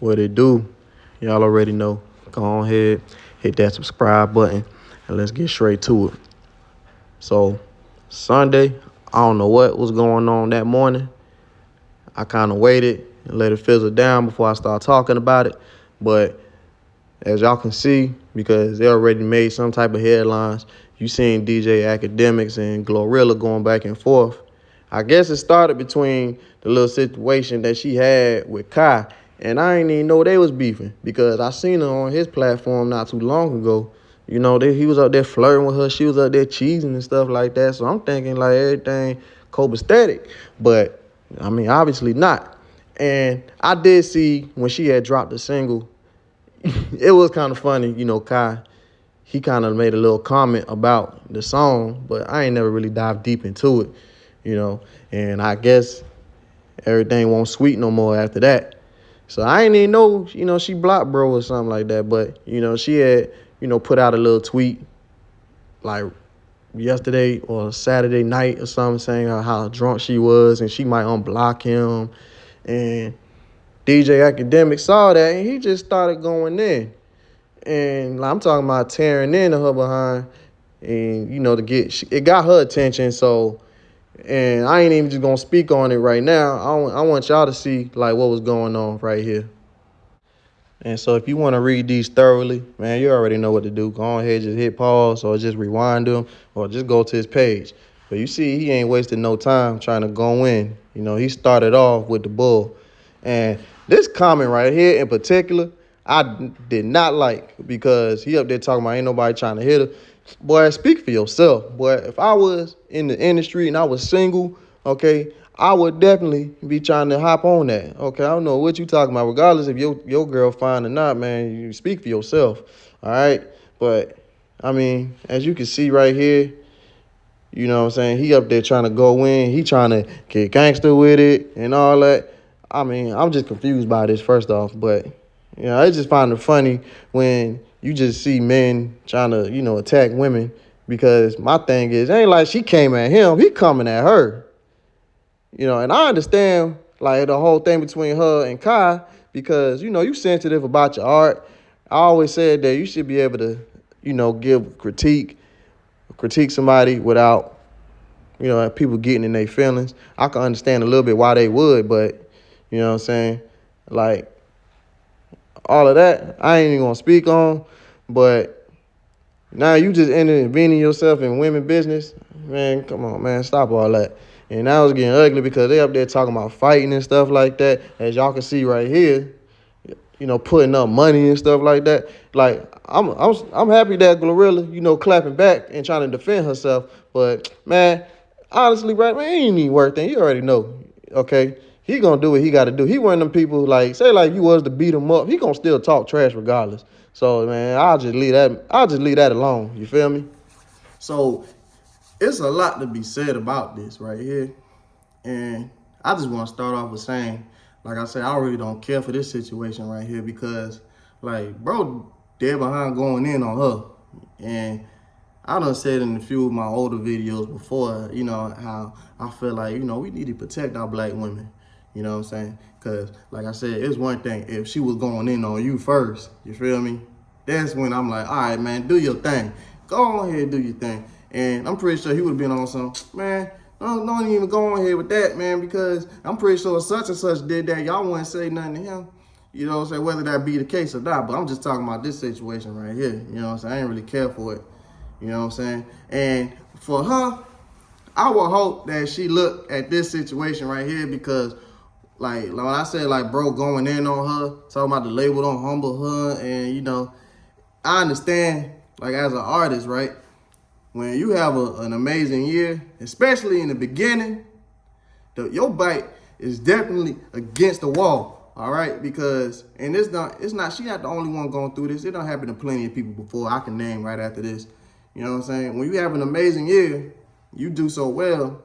What it do? Y'all already know. Go on ahead, hit that subscribe button, and let's get straight to it. So, Sunday, I don't know what was going on that morning. I kind of waited and let it fizzle down before I start talking about it. But as y'all can see, because they already made some type of headlines, you seen DJ Akademiks and Glorilla going back and forth. I guess it started between the little situation that she had with Kai, and I didn't even know they was beefing because I seen her on his platform not too long ago. You know, he was up there flirting with her. She was up there cheesing and stuff like that. So I'm thinking like everything copacetic, but I mean, obviously not. And I did see when she had dropped the single, it was kind of funny, you know, Kai, he kind of made a little comment about the song, but I ain't never really dived deep into it, you know, and I guess everything won't sweet no more after that. So I ain't even know, you know, she blocked bro or something like that, but, you know, she had, you know, put out a little tweet like yesterday or Saturday night or something saying how drunk she was and she might unblock him, and DJ Akademiks saw that and he just started going in. And I'm talking about tearing into her behind, and you know, it got her attention. So, and I ain't even just gonna speak on it right now. I want y'all to see like what was going on right here. And so, if you want to read these thoroughly, man, you already know what to do. Go ahead, just hit pause, or just rewind them, or just go to his page. But you see, he ain't wasting no time trying to go in. You know, he started off with the bull, and this comment right here in particular, I did not like because he up there talking about ain't nobody trying to hit her. Boy, speak for yourself. Boy, if I was in the industry and I was single, okay, I would definitely be trying to hop on that. Okay, I don't know what you talking about. Regardless if your girl fine or not, man, you speak for yourself. All right? But, I mean, as you can see right here, you know what I'm saying, he up there trying to go in. He trying to get gangster with it and all that. I mean, I'm just confused by this, first off. But, you know, I just find it funny when you just see men trying to, you know, attack women, because my thing is, it ain't like she came at him. He coming at her. You know, and I understand, like, the whole thing between her and Kai because, you know, you sensitive about your art. I always said that you should be able to, you know, critique somebody without, you know, people getting in their feelings. I can understand a little bit why they would, but, you know what I'm saying? Like, all of that, I ain't even going to speak on, but now you just intervening yourself in women business. Man, come on, man, stop all that. And now it's getting ugly because they up there talking about fighting and stuff like that. As y'all can see right here, you know, putting up money and stuff like that. Like, I'm happy that Glorilla, you know, clapping back and trying to defend herself. But, man, honestly, right, man, it ain't even worth it. You already know, okay? He gonna do what he got to do. He one of them people, like, say like you was to beat him up, he gonna still talk trash regardless. So, man, I'll just leave that alone. You feel me? So, it's a lot to be said about this right here. And I just want to start off with saying, like I said, I really don't care for this situation right here because, like, bro, dead behind going in on her. And I done said in a few of my older videos before, you know, how I feel like, you know, we need to protect our black women. You know what I'm saying? Because, like I said, it's one thing if she was going in on you first, you feel me? That's when I'm like, all right, man, do your thing. Go on ahead and do your thing. And I'm pretty sure he would have been on some, man, don't even go on here with that, man, because I'm pretty sure such and such did that. Y'all wouldn't say nothing to him. You know what I'm saying? Whether that be the case or not. But I'm just talking about this situation right here. You know what I'm saying? I ain't really care for it. You know what I'm saying? And for her, I would hope that she look at this situation right here because, like when I said, like, bro going in on her, talking about the label don't humble her, and, you know, I understand, like, as an artist, right? When you have an amazing year, especially in the beginning, your bite is definitely against the wall, all right? Because, and it's not, she not the only one going through this. It done happened to plenty of people before I can name right after this. You know what I'm saying? When you have an amazing year, you do so well,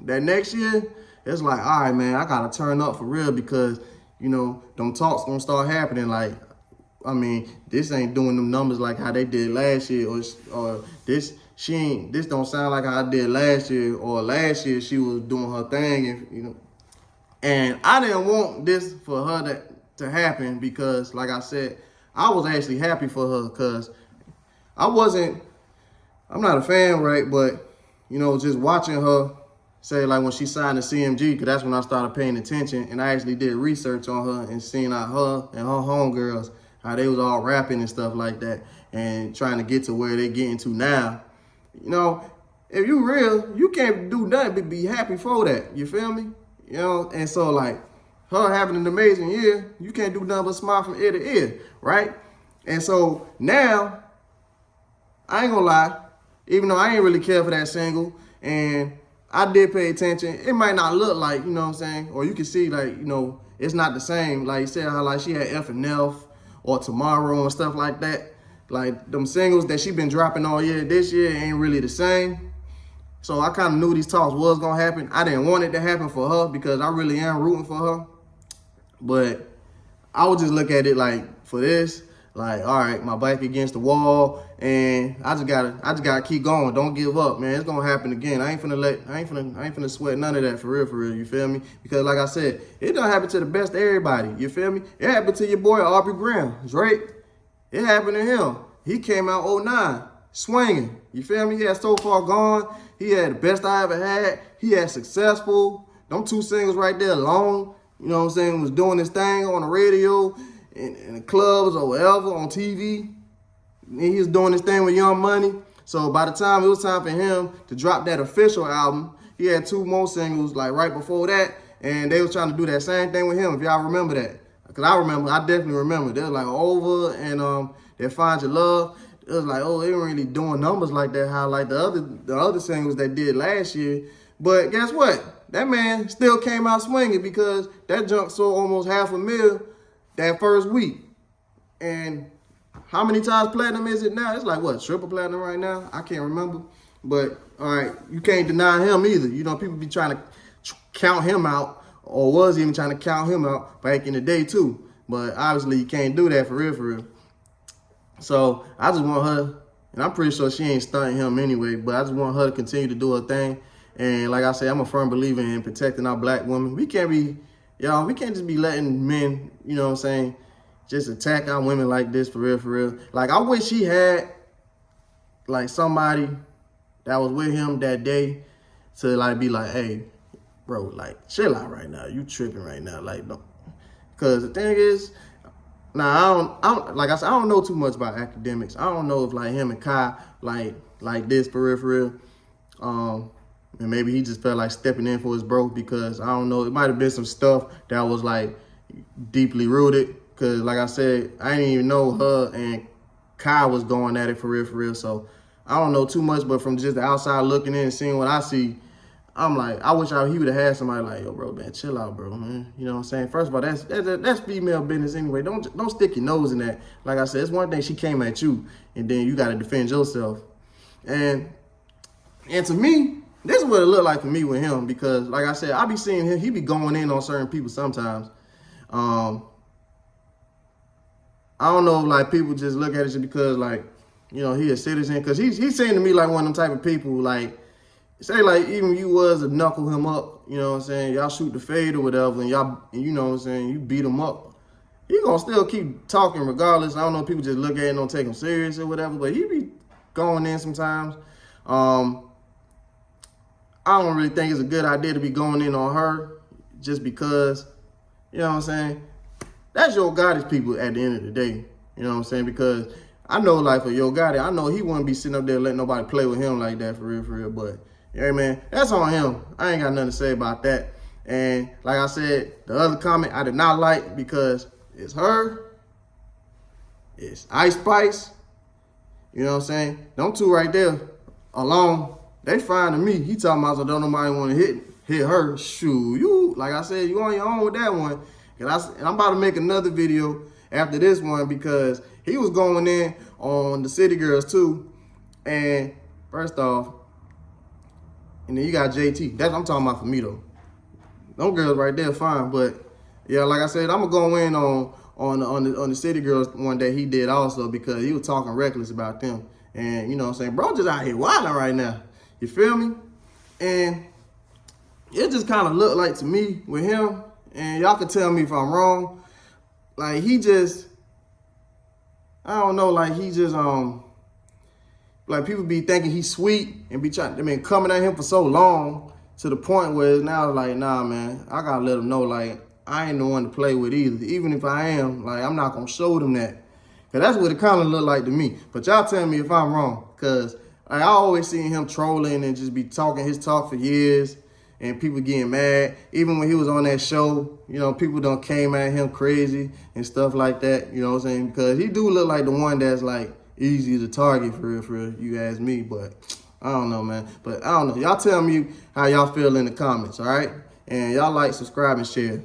that next year, it's like, all right, man, I got to turn up for real because, you know, them talks going to start happening. Like, I mean, this ain't doing them numbers like how they did last year, or this don't sound like how I did last year, or last year she was doing her thing, and, you know. And I didn't want this for her to happen because, like I said, I was actually happy for her because I'm not a fan, right? But, just watching her, say, like when she signed the CMG, because that's when I started paying attention, and I actually did research on her and seeing how her and her homegirls, how they was all rapping and stuff like that and trying to get to where they're getting to now. If you real, you can't do nothing but be happy for that. You feel me? And so, like, her having an amazing year, you can't do nothing but smile from ear to ear, right? And so now, I ain't gonna lie, even though I ain't really care for that single, and I did pay attention, it might not look like, or you can see, like, it's not the same. Like you said, how like she had F and F or Tomorrow and stuff like that. Like them singles that she been dropping all year, this year ain't really the same. So I kind of knew these talks was gonna happen. I didn't want it to happen for her because I really am rooting for her. But I would just look at it like for this, like, all right, my back against the wall, and I just gotta keep going. Don't give up, man. It's gonna happen again. I ain't finna sweat none of that for real, you feel me? Because like I said, it don't happen to the best of everybody, you feel me? It happened to your boy Aubrey Graham, Drake. It happened to him. He came out 2009, swinging, you feel me? He had So Far Gone. He had The Best I Ever Had. He had Successful. Them two singles right there alone, was doing his thing on the radio, in the clubs or wherever, on TV. And he was doing his thing with Young Money. So by the time it was time for him to drop that official album, he had 2 more singles like right before that, and they was trying to do that same thing with him, if y'all remember that. Because I definitely remember. They was like Over and that Find Your Love. It was like, oh, they weren't really doing numbers like that, how like the other singles they did last year. But guess what? That man still came out swinging because that junk sold almost 500,000 that first week. And how many times platinum is it now? It's like, what, triple platinum right now? I can't remember. But, all right, you can't deny him either. People be trying to count him out, or was even trying to count him out back in the day, too. But obviously, you can't do that for real. So, I just want her, and I'm pretty sure she ain't stunting him anyway, but I just want her to continue to do her thing. And like I said, I'm a firm believer in protecting our black women. We can't just be letting men, just attack our women like this for real. Like, I wish he had, like, somebody that was with him that day to, like, be like, hey, bro, like, chill out right now. You tripping right now. Like, no. Because the thing is, like I said, I don't know too much about Akademiks. I don't know if, like, him and Kai, like this for real. And maybe he just felt like stepping in for his bro because, I don't know, it might have been some stuff that was, like, deeply rooted. Because, like I said, I didn't even know her and Kai was going at it for real. So, I don't know too much, but from just the outside looking in and seeing what I see, I'm like, I wish he would have had somebody like, yo, bro, man, chill out, bro, man. You know what I'm saying? First of all, that's female business anyway. Don't stick your nose in that. Like I said, it's one thing she came at you, and then you got to defend yourself. And to me, this is what it looked like for me with him because, like I said, I be seeing him. He be going in on certain people sometimes. I don't know if, like, people just look at it just because, like, he a citizen. Because he seemed to me like one of them type of people, like, say, like, even you was to knuckle him up, you know what I'm saying? Y'all shoot the fade or whatever, and you know what I'm saying, you beat him up. He gonna still keep talking regardless. I don't know if people just look at it and don't take him serious or whatever, but he be going in sometimes. I don't really think it's a good idea to be going in on her just because, you know what I'm saying? That's Yo Gotti's people at the end of the day. You know what I'm saying? Because I know, like, for Yo Gotti, I know he wouldn't be sitting up there letting nobody play with him like that for real. But, yeah, man, that's on him. I ain't got nothing to say about that. And like I said, the other comment I did not like because it's her, it's Ice Spice. You know what I'm saying? Them two right there alone, they fine to me. He talking about so don't nobody want to hit her. Shoot, you, like I said, you on your own with that one. And I'm about to make another video after this one because he was going in on the City Girls too. And first off, and then you got JT. That's what I'm talking about for me though. Them girls right there fine, but yeah, like I said, I'm gonna go in on the City Girls one that he did also because he was talking reckless about them. And you know what I'm saying, bro, just out here wilding right now. You feel me? And it just kind of looked like to me with him, and y'all can tell me if I'm wrong, like he just, I don't know, like he just like people be thinking he's sweet and be trying, I mean, coming at him for so long to the point where it's now like, nah, man, I gotta let him know, like, I ain't the one to play with either. Even if I am, like, I'm not gonna show them that. Cause that's what it kind of look like to me. But y'all tell me if I'm wrong. Cause I always seen him trolling and just be talking his talk for years and people getting mad. Even when he was on that show, you know, people done came at him crazy and stuff like that. You know what I'm saying? Because he do look like the one that's like easy to target for real, you ask me. But I don't know, man. But I don't know. Y'all tell me how y'all feel in the comments, all right? And y'all like, subscribe, and share.